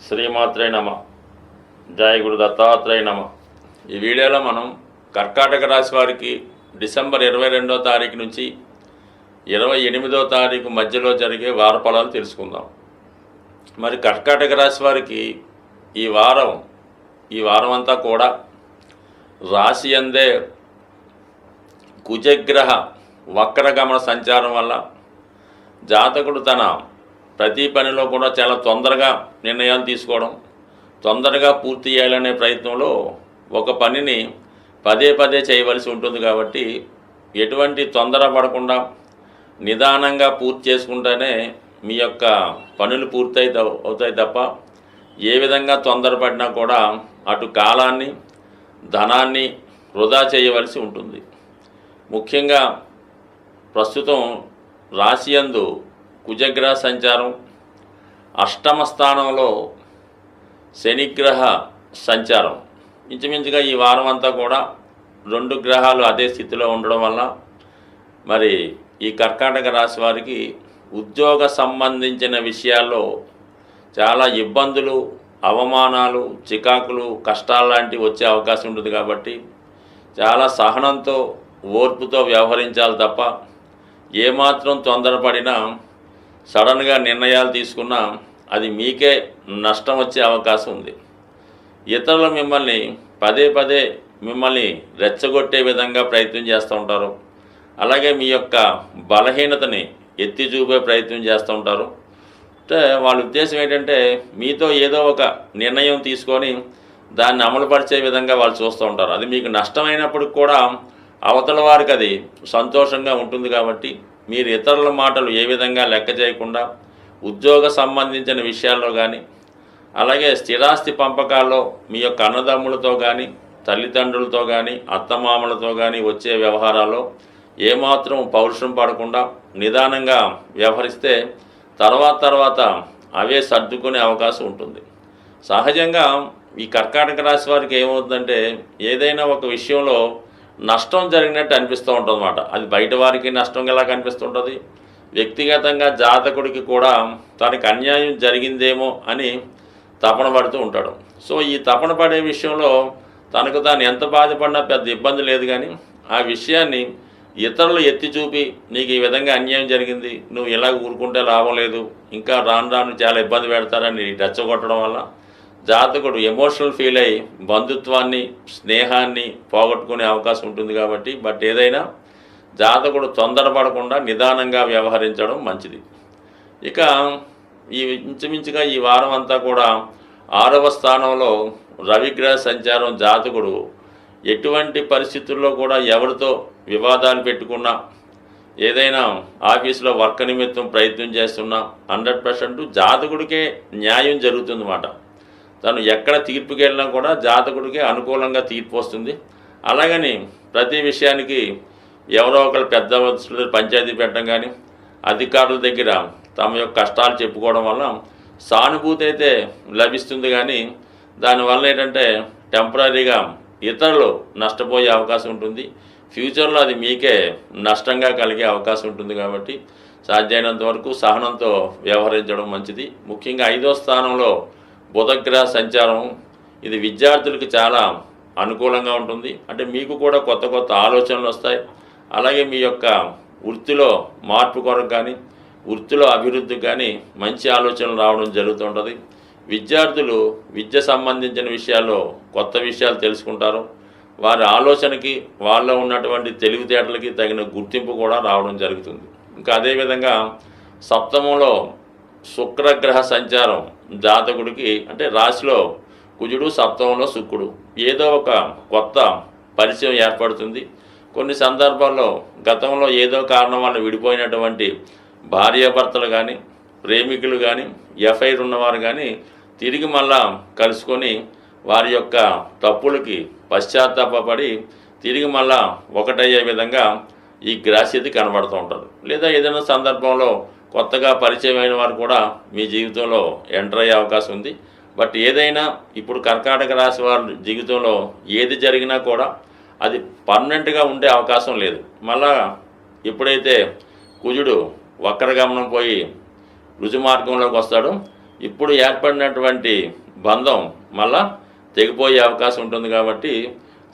శ్రీమాత్రే నమ. జయ గురు దత్తాత్రేయ నమ. ఈ వీడియోలో మనం కర్కాటక రాశి వారికి డిసెంబర్ 22వ తారీఖు నుంచి 28వ తారీఖు మధ్యలో జరిగే వార ఫలాలు తెలుసుకుందాం. మరి కర్కాటక రాశి వారికి ఈ వారం అంతా కూడా రాశి అందే కుజగ్రహ వక్రగమన సంచారం వల్ల జాతకుడు తన ప్రతి పనిలో కూడా చాలా తొందరగా నిర్ణయాలు తీసుకోవడం, తొందరగా పూర్తి చేయాలనే ప్రయత్నంలో ఒక పనిని పదే పదే చేయవలసి ఉంటుంది. కాబట్టి ఎటువంటి తొందర పడకుండా నిదానంగా పూర్తి చేసుకుంటేనే మీ యొక్క పనులు అవుతాయి తప్ప ఏ విధంగా తొందరపడినా కూడా అటు కాలాన్ని ధనాన్ని వృధా చేయవలసి ఉంటుంది. ముఖ్యంగా ప్రస్తుతం రాశి యందు కుజగ్రహ సంచారం, అష్టమ స్థానంలో శనిగ్రహ సంచారం, ఇంచుమించుగా ఈ వారం అంతా కూడా రెండు గ్రహాలు అదే స్థితిలో ఉండడం వల్ల మరి ఈ కర్కాటక రాశి వారికి ఉద్యోగ సంబంధించిన విషయాల్లో చాలా ఇబ్బందులు, అవమానాలు, చికాకులు, కష్టాలు లాంటివి వచ్చే అవకాశం ఉంటుంది. కాబట్టి చాలా సహనంతో ఓర్పుతో వ్యవహరించాలి తప్ప ఏమాత్రం తొందరపడినా సడన్గా నిర్ణయాలు తీసుకున్నా అది మీకే నష్టం వచ్చే అవకాశం ఉంది. ఇతరులు మిమ్మల్ని పదే పదే రెచ్చగొట్టే విధంగా ప్రయత్నం చేస్తూ ఉంటారు. అలాగే మీ యొక్క బలహీనతని ఎత్తి చూపే ప్రయత్నం చేస్తూ ఉంటారు. అంటే వాళ్ళ ఉద్దేశం ఏంటంటే మీతో ఏదో ఒక నిర్ణయం తీసుకొని దాన్ని అమలుపరిచే విధంగా వాళ్ళు చూస్తూ ఉంటారు. అది మీకు నష్టమైనప్పుడు కూడా అవతల వారికి అది సంతోషంగా ఉంటుంది. కాబట్టి మీరు ఇతరుల మాటలు ఏ విధంగా లెక్క చేయకుండా ఉద్యోగ సంబంధించిన విషయాల్లో కానీ, అలాగే స్థిరాస్తి పంపకాల్లో మీ యొక్క అన్నదమ్ములతో కానీ, తల్లిదండ్రులతో కానీ, అత్తమామలతో కానీ వచ్చే వ్యవహారాల్లో ఏమాత్రం పౌరుషం పడకుండా నిదానంగా వ్యవహరిస్తే తర్వాత అవే సర్దుకునే అవకాశం ఉంటుంది. సహజంగా ఈ కర్కాటక రాశి వారికి ఏమవుతుందంటే ఏదైనా ఒక విషయంలో నష్టం జరిగినట్టు అనిపిస్తూ ఉంటుంది అన్నమాట. అది బయట వారికి నష్టం ఎలా కనిపిస్తుంటుంది, వ్యక్తిగతంగా జాతకుడికి కూడా తనకి అన్యాయం జరిగిందేమో అని తపన పడుతూ ఉంటాడు. సో ఈ తపన పడే విషయంలో తనకు తాను ఎంత బాధపడినా పెద్ద ఇబ్బంది లేదు. కానీ ఆ విషయాన్ని ఇతరులు ఎత్తి చూపి నీకు ఈ విధంగా అన్యాయం జరిగింది, నువ్వు ఇలా ఊరుకుంటే లాభం లేదు, ఇంకా రాను చాలా ఇబ్బంది పెడతారని రెచ్చగొట్టడం వల్ల జాతకుడు ఎమోషనల్ ఫీల్ అయ్యి బంధుత్వాన్ని, స్నేహాన్ని పోగొట్టుకునే అవకాశం ఉంటుంది. కాబట్టి ఏదైనా జాతకుడు తొందరపడకుండా నిదానంగా వ్యవహరించడం మంచిది. ఇక ఇంచుమించుగా ఈ వారం అంతా కూడా 6వ స్థానంలో రవిగ్రహ సంచారం. జాతకుడు ఎటువంటి పరిస్థితుల్లో కూడా ఎవరితో వివాదాలు పెట్టుకున్నా, ఏదైనా ఆఫీసులో వర్క్ నిమిత్తం ప్రయత్నం చేస్తున్నా 100% జాతకుడికే న్యాయం జరుగుతుందన్నమాట. తను ఎక్కడ తీర్పుకి వెళ్ళినా కూడా జాతకుడికి అనుకూలంగా తీర్పు వస్తుంది. అలాగని ప్రతి విషయానికి ఎవరో ఒకరు పెద్ద పంచాయతీ పెట్టడం కానీ, అధికారుల దగ్గర తమ యొక్క కష్టాలు చెప్పుకోవడం వల్ల సానుభూతి అయితే లభిస్తుంది. కానీ దానివల్ల ఏంటంటే టెంపరీగా ఇతరులు నష్టపోయే అవకాశం ఉంటుంది. ఫ్యూచర్లో అది మీకే నష్టంగా కలిగే అవకాశం ఉంటుంది. కాబట్టి సాధ్యమైనంత వరకు సహనంతో వ్యవహరించడం మంచిది. ముఖ్యంగా 5వ స్థానంలో బుధగ్రహ సంచారం. ఇది విద్యార్థులకు చాలా అనుకూలంగా ఉంటుంది. అంటే మీకు కూడా కొత్త ఆలోచనలు వస్తాయి. అలాగే మీ యొక్క వృత్తిలో మార్పు కొరకు కానీ, వృత్తిలో అభివృద్ధికి కానీ మంచి ఆలోచనలు రావడం జరుగుతుంటుంది. విద్యార్థులు విద్య సంబంధించిన విషయాల్లో కొత్త విషయాలు తెలుసుకుంటారు. వారి ఆలోచనకి, వాళ్ళలో ఉన్నటువంటి తెలివితేటలకి తగిన గుర్తింపు కూడా రావడం జరుగుతుంది. ఇంకా అదేవిధంగా సప్తమంలో శుక్రగ్రహ సంచారం. జాతకుడికి అంటే రాశిలో కుజుడు, సప్తమంలో శుక్రుడు, ఏదో ఒక కొత్త పరిచయం ఏర్పడుతుంది. కొన్ని సందర్భాల్లో గతంలో ఏదో కారణం వల్ల విడిపోయినటువంటి భార్యాభర్తలు కానీ, ప్రేమికులు కానీ, ఎఫ్ఐఆర్ ఉన్నవారు కానీ తిరిగి మళ్ళా కలుసుకొని వారి యొక్క తప్పులకి పశ్చాత్తాపడి తిరిగి మళ్ళా ఒకటయ్యే విధంగా ఈ గ్రహస్థితి కనబడుతూ ఉంటుంది. లేదా ఏదైనా సందర్భంలో కొత్తగా పరిచయం అయిన వారు కూడా మీ జీవితంలో ఎంటర్ అయ్యే అవకాశం ఉంది. ఏదైనా ఇప్పుడు కర్కాటక రాశి వారి జీవితంలో ఏది జరిగినా కూడా అది పర్మనెంట్గా ఉండే అవకాశం లేదు. మళ్ళా ఎప్పుడైతే కుజుడు వక్రగమనం పోయి రుజుమార్గంలోకి వస్తాడో ఇప్పుడు ఏర్పడినటువంటి బంధం మళ్ళా తెగిపోయే అవకాశం ఉంటుంది. కాబట్టి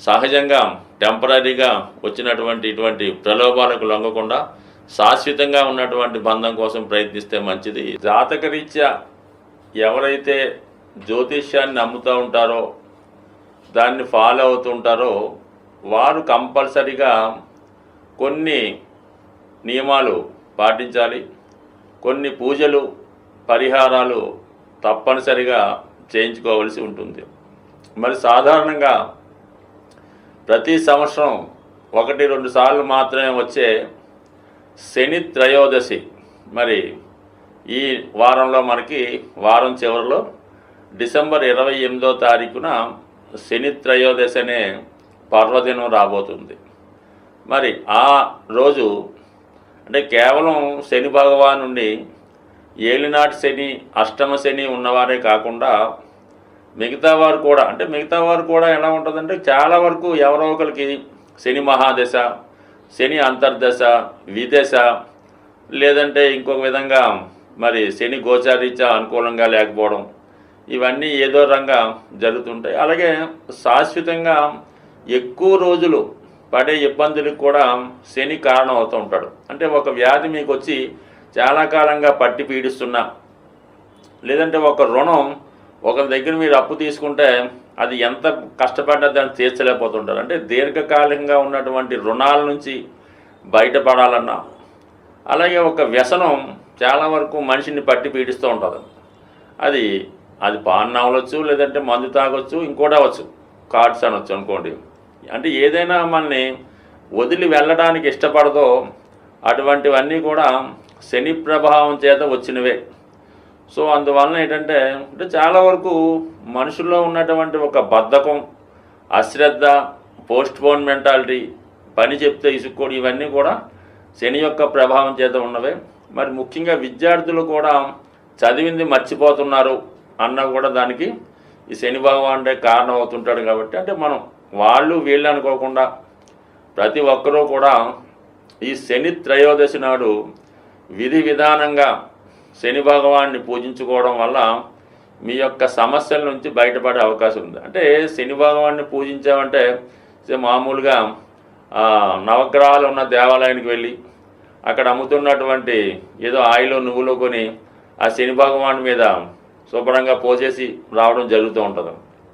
సహజంగా టెంపరీగా వచ్చినటువంటి ఇటువంటి ప్రలోభాలకు లొంగకుండా శాశ్వతంగా ఉన్నటువంటి బంధం కోసం ప్రయత్నిస్తే మంచిది. జాతకరీత్యా ఎవరైతే జ్యోతిష్యాన్ని నమ్ముతూ ఉంటారో, దాన్ని ఫాలో అవుతుంటారో, వారు కంపల్సరిగా కొన్ని నియమాలు పాటించాలి. కొన్ని పూజలు పరిహారాలు తప్పనిసరిగా చేయించుకోవలసి ఉంటుంది. మరి సాధారణంగా ప్రతి సంవత్సరం 1-2 సార్లు మాత్రమే వచ్చే శని త్రయోదశి, మరి ఈ వారంలో మనకి వారం చివరిలో డిసెంబర్ 28వ తారీఖున శని త్రయోదశి అనే పర్వదినం రాబోతుంది. మరి ఆ రోజు అంటే కేవలం శని భగవానుండి ఏలినాటి శని, అష్టమ శని ఉన్నవారే కాకుండా మిగతా వారు కూడా ఎలా ఉంటుందంటే చాలా వరకు ఎవరో ఒకరికి శని మహాదశ, శని అంతర్దశ, విదశ, లేదంటే ఇంకొక విధంగా మరి శని గోచారీత్యా అనుకూలంగా లేకపోవడం, ఇవన్నీ ఏదో రంగా జరుగుతుంటాయి. అలాగే శాశ్వతంగా ఎక్కువ రోజులు పడే ఇబ్బందులకు కూడా శని కారణం అవుతూ ఉంటాడు. అంటే ఒక వ్యాధి మీకు వచ్చి చాలా కాలంగా పట్టి పీడిస్తున్నా, లేదంటే ఒక రుణం ఒకరి దగ్గర మీరు అప్పు తీసుకుంటే అది ఎంత కష్టపడ్డా దాన్ని తీర్చలేకపోతుంటారు. అంటే దీర్ఘకాలికంగా ఉన్నటువంటి రుణాల నుంచి బయటపడాలన్నా, అలాగే ఒక వ్యసనం చాలా వరకు మనిషిని పట్టి పీడిస్తూ ఉంటుంది. అది పాన్ అవ్వచ్చు, లేదంటే మందు తాగొచ్చు, ఇంకోటి అవ్వచ్చు, కార్డ్స్ అనొచ్చు అనుకోండి. అంటే ఏదైనా మనల్ని వదిలి వెళ్ళడానికి ఇష్టపడదో అటువంటివన్నీ కూడా శని ప్రభావం చేత వచ్చినవే. సో అందువలన ఏంటంటే చాలా వరకు మనుషుల్లో ఉన్నటువంటి ఒక బద్ధకం, అశ్రద్ధ, పోస్ట్పోన్ మెంటాలిటీ, పని చెప్తే ఇసుక్కోడి, ఇవన్నీ కూడా శని యొక్క ప్రభావం చేత ఉన్నవే. మరి ముఖ్యంగా విద్యార్థులు కూడా చదివింది మర్చిపోతున్నారు అన్న కూడా దానికి ఈ శని భగవానుడే కారణం అవుతుంటాడు. కాబట్టి అంటే మనం వాళ్ళు వీళ్ళు అనుకోకుండా ప్రతి ఒక్కరూ కూడా ఈ శని త్రయోదశి నాడు విధి విధానంగా శని భగవాన్ని పూజించుకోవడం వల్ల మీ యొక్క సమస్యల నుంచి బయటపడే అవకాశం ఉంది. అంటే శని భగవాన్ని పూజించామంటే మామూలుగా నవగ్రహాలు ఉన్న దేవాలయానికి వెళ్ళి అక్కడ అమ్ముతున్నటువంటి ఏదో ఆయిలో నువ్వులో కొని ఆ శని భగవాన్ మీద శుభ్రంగా పోసేసి రావడం జరుగుతూ ఉంటుంది.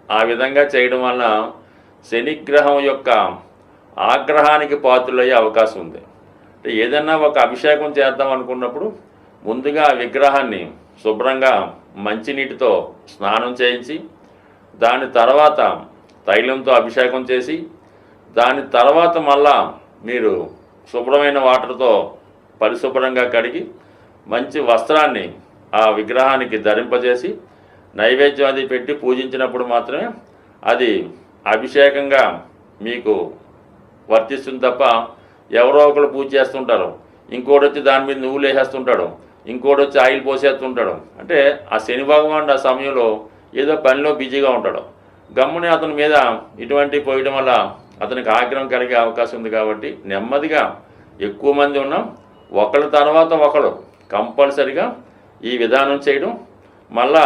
ఆ విధంగా చేయడం వల్ల శనిగ్రహం యొక్క ఆగ్రహానికి పాత్రులయ్యే అవకాశం ఉంది. అంటే ఏదైనా ఒక అభిషేకం చేద్దాం అనుకున్నప్పుడు ముందుగా ఆ విగ్రహాన్ని శుభ్రంగా మంచినీటితో స్నానం చేయించి, దాని తర్వాత తైలంతో అభిషేకం చేసి, దాని తర్వాత మళ్ళా మీరు శుభ్రమైన వాటర్తో పరిశుభ్రంగా కడిగి మంచి వస్త్రాన్ని ఆ విగ్రహానికి ధరింపజేసి నైవేద్యం అది పెట్టి పూజించినప్పుడు మాత్రమే అది అభిషేకంగా మీకు వర్తిస్తుంది. తప్ప ఎవరో ఒకరు పూజ చేస్తుంటారు, ఇంకోటి వచ్చి దాని మీద నువ్వులు వేసేస్తుంటాడు, ఇంకోటి వచ్చి ఆయిల్ పోసేస్తుంటాడు. అంటే ఆ శని భగవానుడు ఆ సమయంలో ఏదో పనిలో బిజీగా ఉంటాడు. గమ్ముని అతని మీద ఇటువంటి పోయడం వల్ల అతనికి ఆగ్రహం కలిగే అవకాశం ఉంది. కాబట్టి నెమ్మదిగా ఎక్కువ మంది ఉన్నాం, ఒకళ్ళ తర్వాత ఒకళ్ళు కంపల్సరిగా ఈ విధానం చేయడం, మళ్ళా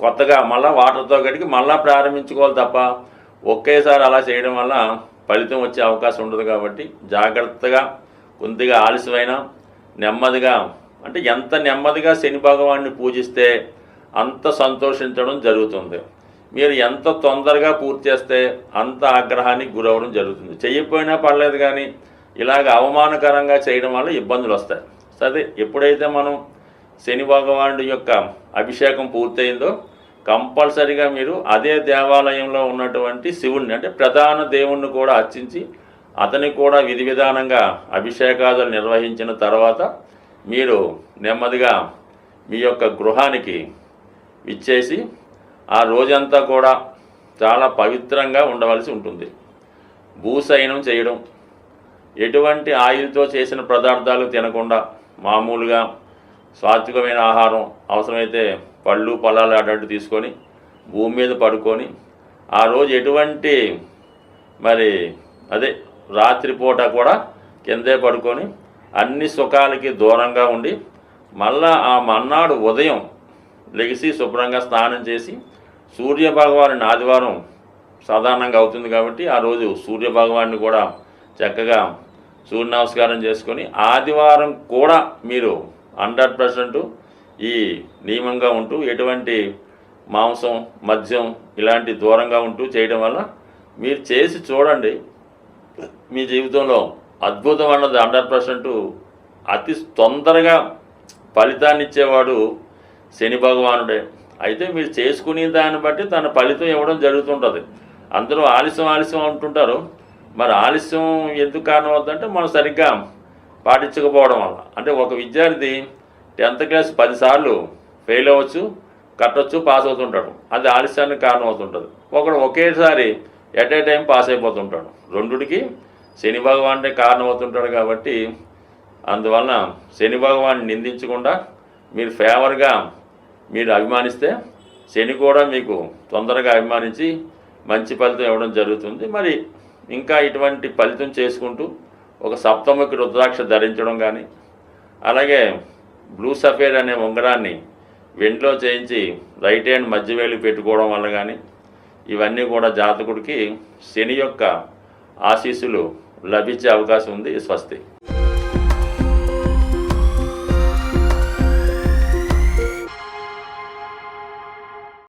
కొత్తగా మళ్ళీ వాటర్తో కడిగి మళ్ళీ ప్రారంభించుకోవాలి తప్ప ఒకేసారి అలా చేయడం వల్ల ఫలితం వచ్చే అవకాశం ఉండదు. కాబట్టి జాగ్రత్తగా కొద్దిగా ఆలస్యమైనా నెమ్మదిగా, అంటే ఎంత నెమ్మదిగా శని భగవాన్ని పూజిస్తే అంత సంతోషించడం జరుగుతుంది. మీరు ఎంత తొందరగా పూర్తి చేస్తే అంత ఆగ్రహానికి గురవడం జరుగుతుంది. చెయ్యకపోయినా పర్లేదు, కానీ ఇలాగ అవమానకరంగా చేయడం వల్ల ఇబ్బందులు వస్తాయి. సరే, ఎప్పుడైతే మనం శని భగవానుడి యొక్క అభిషేకం పూర్తయిందో కంపల్సరిగా మీరు అదే దేవాలయంలో ఉన్నటువంటి శివుణ్ణి, అంటే ప్రధాన దేవుణ్ణి కూడా అర్చించి అతనికి కూడా విధి విధానంగా అభిషేకాదులు నిర్వహించిన తర్వాత మీరు నెమ్మదిగా మీ యొక్క గృహానికి ఇచ్చేసి ఆ రోజంతా కూడా చాలా పవిత్రంగా ఉండవలసి ఉంటుంది. భూశయనం చేయడం, ఎటువంటి ఆయిల్తో చేసిన పదార్థాలు తినకుండా మామూలుగా సాత్వికమైన ఆహారం, అవసరమైతే పళ్ళు పొలాలు అడ్డు తీసుకొని భూమి మీద పడుకొని ఆ రోజు ఎటువంటి రాత్రిపూట కూడా కిందే పడుకొని అన్ని సుఖాలకి దూరంగా ఉండి మళ్ళా ఆ మన్నాడు ఉదయం లెగిసి శుభ్రంగా స్నానం చేసి సూర్య భగవాను ఆదివారం సాధారణంగా అవుతుంది కాబట్టి ఆ రోజు సూర్య భగవాన్ని కూడా చక్కగా సూర్య నమస్కారం చేసుకొని ఆదివారం కూడా మీరు 100% ఈ నియమంగా ఉంటూ ఎటువంటి మాంసం మద్యం ఇలాంటి దూరంగా ఉంటూ చేయడం వల్ల మీరు చేసి చూడండి. మీ జీవితంలో అద్భుతం అన్నది 100% అతి తొందరగా ఫలితాన్ని ఇచ్చేవాడు శని భగవానుడే. అయితే మీరు చేసుకునే దాన్ని బట్టి తన ఫలితం ఇవ్వడం జరుగుతుంటుంది. అందరూ ఆలస్యం అంటుంటారు. మరి ఆలస్యం ఎందుకు కారణం అవుతుందంటే మనం సరిగ్గా పాటించకపోవడం వల్ల. అంటే ఒక విద్యార్థి 10th క్లాస్ 10 సార్లు ఫెయిల్ అవ్వచ్చు, కట్టొచ్చు, పాస్ అవుతుంటాడు. అది ఆలస్యానికి కారణం అవుతుంటుంది. ఒకడు ఒకేసారి ఎట్ ఏ టైం పాస్ అయిపోతుంటాడు. రెండుకి శని భగవానుడే కారణం అవుతుంటాడు. కాబట్టి అందువలన శని భగవాన్ని నిందించకుండా మీరు ఫేవర్గా మీరు అభిమానిస్తే శని కూడా మీకు తొందరగా అభిమానించి మంచి ఫలితం ఇవ్వడం జరుగుతుంది. మరి ఇంకా ఇటువంటి ఫలితం చేసుకుంటూ ఒక సప్తముఖి రుద్రాక్ష ధరించడం కానీ, అలాగే బ్లూ సఫేర్ అనే ఉంగరాన్ని వెండిలో చేయించి రైట్ హ్యాండ్ మధ్య వేలు పెట్టుకోవడం వల్ల కానీ ఇవన్నీ కూడా జాతకుడికి శని యొక్క ఆశీస్సులు లభించే అవకాశం ఉంది. స్వస్తి.